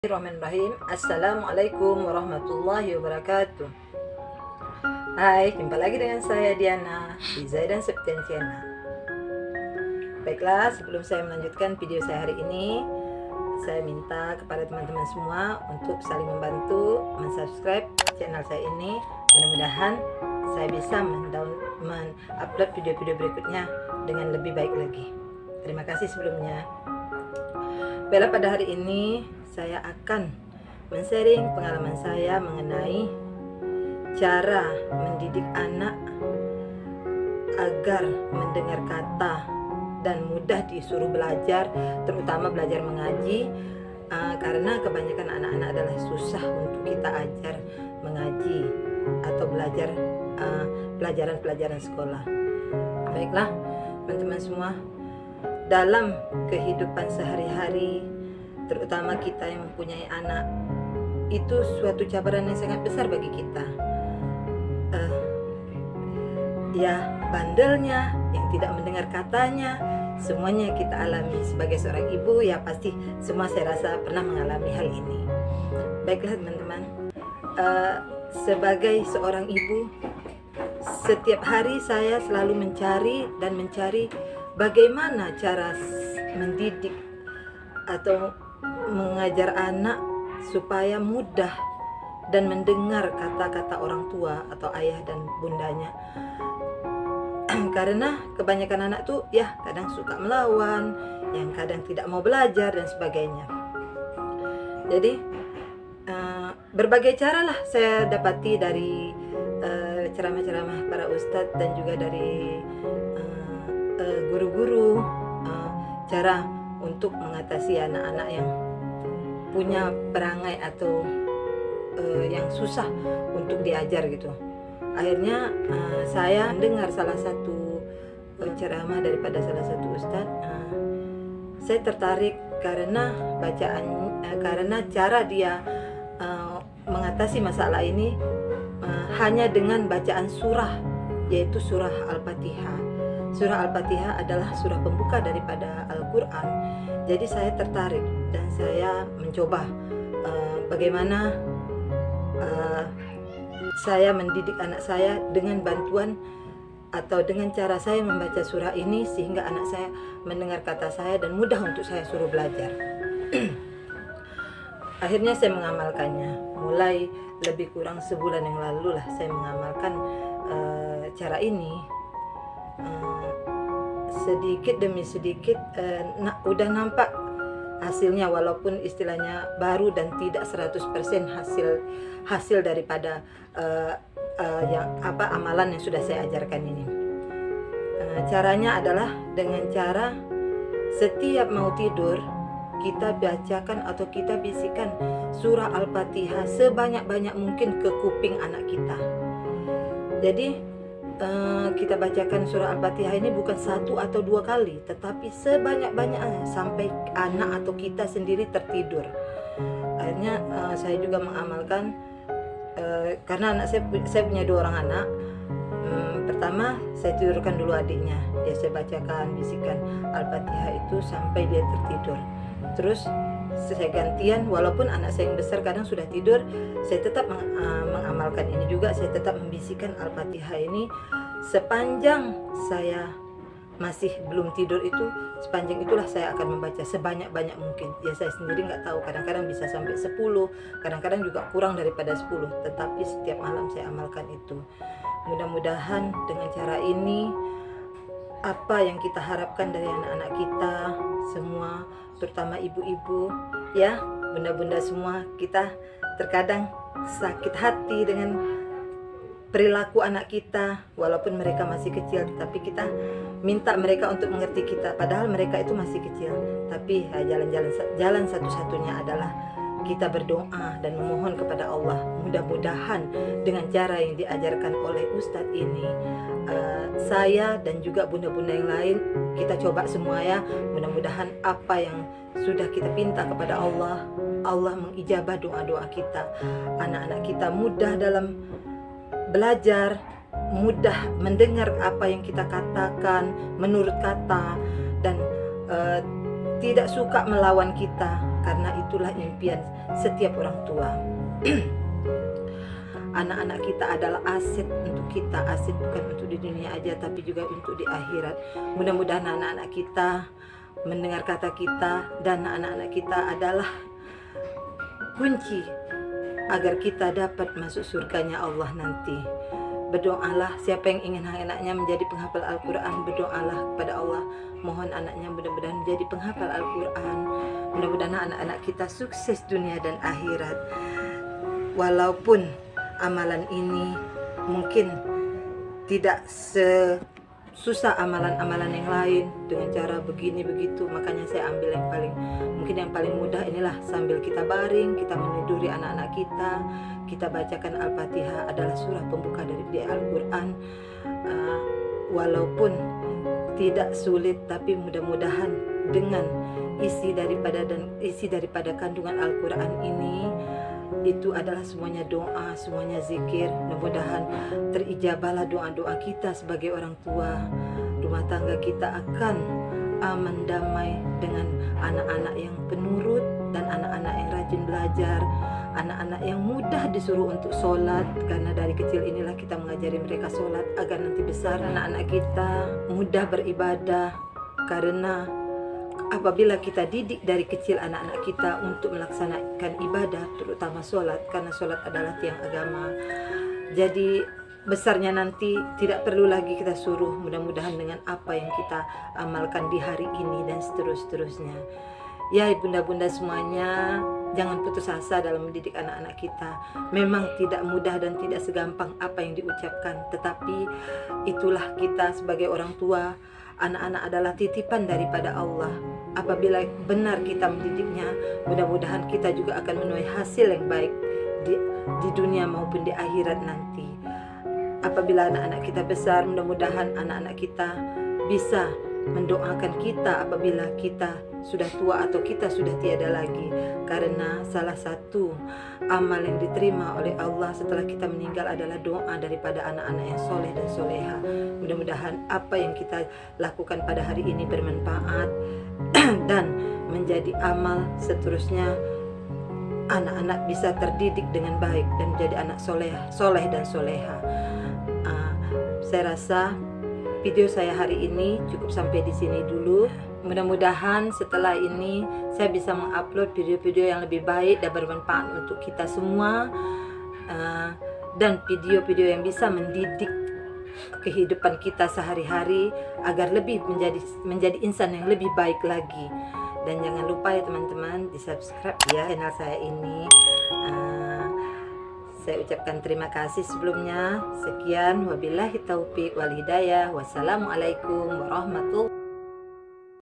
Bismillahirrahmanirrahim. Assalamualaikum warahmatullahi wabarakatuh. Hai, jumpa lagi dengan saya Diana di Zaidan Septiana. Baiklah, sebelum saya melanjutkan video saya hari ini, saya minta kepada teman-teman semua untuk saling membantu mensubscribe channel saya ini. Mudah-mudahan saya bisa mengupload video-video berikutnya dengan lebih baik lagi. Terima kasih sebelumnya. Baiklah, pada hari ini saya akan men-sharing pengalaman saya mengenai cara mendidik anak agar mendengar kata dan mudah disuruh belajar, terutama belajar mengaji, karena kebanyakan anak-anak adalah susah untuk kita ajar mengaji atau belajar pelajaran-pelajaran sekolah. Baiklah teman-teman semua, dalam kehidupan sehari-hari, terutama kita yang mempunyai anak, itu suatu cabaran yang sangat besar bagi kita. Ya, bandelnya, yang tidak mendengar katanya, semuanya kita alami. Sebagai seorang ibu, ya pasti semua saya rasa pernah mengalami hal ini. Baiklah teman-teman, sebagai seorang ibu, setiap hari saya selalu mencari bagaimana cara mendidik atau mengajar anak supaya mudah dan mendengar kata-kata orang tua atau ayah dan bundanya. Karena kebanyakan anak tuh ya kadang suka melawan, yang kadang tidak mau belajar dan sebagainya. Jadi berbagai cara lah saya dapati dari ceramah-ceramah para ustadz dan juga dari guru-guru, cara untuk mengatasi anak-anak yang punya perangai atau yang susah untuk diajar gitu. Akhirnya saya mendengar salah satu ceramah daripada salah satu ustadz. Saya tertarik karena karena cara dia mengatasi masalah ini hanya dengan bacaan surah, yaitu surah Al-Fatihah. Surah Al-Fatihah adalah surah pembuka daripada Al-Quran. Jadi saya tertarik dan saya mencoba bagaimana saya mendidik anak saya dengan bantuan atau dengan cara saya membaca surah ini, sehingga anak saya mendengar kata saya dan mudah untuk saya suruh belajar. Akhirnya saya mengamalkannya. Mulai lebih kurang sebulan yang lalu lah saya mengamalkan cara ini. Sedikit demi sedikit udah nampak hasilnya, walaupun istilahnya baru dan tidak 100% hasil daripada amalan yang sudah saya ajarkan ini. Caranya adalah dengan cara setiap mau tidur kita bacakan atau kita bisikan surah Al-Fatihah sebanyak-banyak mungkin ke kuping anak kita. Jadi kita bacakan surah Al-Fatihah ini bukan satu atau dua kali, tetapi sebanyak-banyaknya sampai anak atau kita sendiri tertidur. Akhirnya saya juga mengamalkan, karena anak saya punya dua orang anak. Pertama saya tidurkan dulu adiknya, ya saya bacakan bisikan Al-Fatihah itu sampai dia tertidur. Terus saya gantian, walaupun anak saya yang besar kadang sudah tidur, saya tetap mengamalkan ini juga. Saya tetap membisikkan Al-Fatihah ini sepanjang saya masih belum tidur itu, sepanjang itulah saya akan membaca sebanyak-banyak mungkin. Ya saya sendiri nggak tahu, kadang-kadang bisa sampai 10, kadang-kadang juga kurang daripada 10, tetapi setiap malam saya amalkan itu. Mudah-mudahan dengan cara ini, apa yang kita harapkan dari anak-anak kita semua, terutama ibu-ibu ya, bunda-bunda semua, kita terkadang sakit hati dengan perilaku anak kita walaupun mereka masih kecil, tapi kita minta mereka untuk mengerti kita padahal mereka itu masih kecil. Tapi jalan satu-satunya adalah kita berdoa dan memohon kepada Allah. Mudah-mudahan dengan cara yang diajarkan oleh Ustadz ini, saya dan juga bunda-bunda yang lain, kita coba semua ya. Mudah-mudahan apa yang sudah kita pinta kepada Allah, Allah mengijabah doa-doa kita. Anak-anak kita mudah dalam belajar, mudah mendengar apa yang kita katakan menurut kata, dan tidak suka melawan kita. karena itulah impian setiap orang tua. Anak-anak kita adalah aset untuk kita, aset bukan untuk di dunia aja tapi juga untuk di akhirat. Mudah-mudahan anak-anak kita mendengar kata kita, dan anak-anak kita adalah kunci agar kita dapat masuk surganya Allah nanti. Berdoalah, siapa yang ingin anaknya menjadi penghafal Al-Quran, berdoalah kepada Allah, mohon anaknya mudah-mudahan menjadi penghafal Al-Quran. Mudah-mudahan anak-anak kita sukses dunia dan akhirat. Walaupun amalan ini mungkin tidak sesusah amalan-amalan yang lain dengan cara begini begitu, makanya saya ambil yang paling mudah. Inilah sambil kita baring, kita meniduri anak-anak kita bacakan Al-Fatihah, adalah surah pembuka dari Al-Quran. Walaupun tidak sulit, tapi mudah-mudahan dengan isi daripada kandungan Al-Quran ini, itu adalah semuanya doa, semuanya zikir. Mudah-mudahan terijabahlah doa-doa kita sebagai orang tua. Rumah tangga kita akan aman, damai dengan anak-anak yang penurut dan anak-anak yang rajin belajar, anak-anak yang mudah disuruh untuk sholat, karena dari kecil inilah kita mengajari mereka sholat agar nanti besar anak-anak kita mudah beribadah. Karena apabila kita didik dari kecil anak-anak kita untuk melaksanakan ibadah, terutama sholat, karena sholat adalah tiang agama, jadi besarnya nanti tidak perlu lagi kita suruh. Mudah-mudahan dengan apa yang kita amalkan di hari ini dan seterusnya. Ya bunda-bunda semuanya, jangan putus asa dalam mendidik anak-anak kita. Memang tidak mudah dan tidak segampang apa yang diucapkan, tetapi itulah kita sebagai orang tua. Anak-anak adalah titipan daripada Allah. Apabila benar kita mendidiknya, mudah-mudahan kita juga akan menuai hasil yang baik di dunia maupun di akhirat nanti. Apabila anak-anak kita besar, mudah-mudahan anak-anak kita bisa mendoakan kita apabila kita sudah tua atau kita sudah tiada lagi. Karena salah satu amal yang diterima oleh Allah setelah kita meninggal adalah doa daripada anak-anak yang soleh dan soleha. Mudah-mudahan apa yang kita lakukan pada hari ini bermanfaat dan menjadi amal seterusnya. Anak-anak bisa terdidik dengan baik dan menjadi anak soleh dan soleha. Saya rasa video saya hari ini cukup sampai di sini dulu. Mudah-mudahan setelah ini saya bisa mengupload video-video yang lebih baik dan bermanfaat untuk kita semua, dan video-video yang bisa mendidik kehidupan kita sehari-hari agar lebih menjadi insan yang lebih baik lagi. Dan jangan lupa ya teman-teman, di subscribe ya channel saya ini. Saya ucapkan terima kasih sebelumnya. Sekian, wabillahi taufik wal hidayah. Wassalamualaikum warahmatullahi wabarakatuh.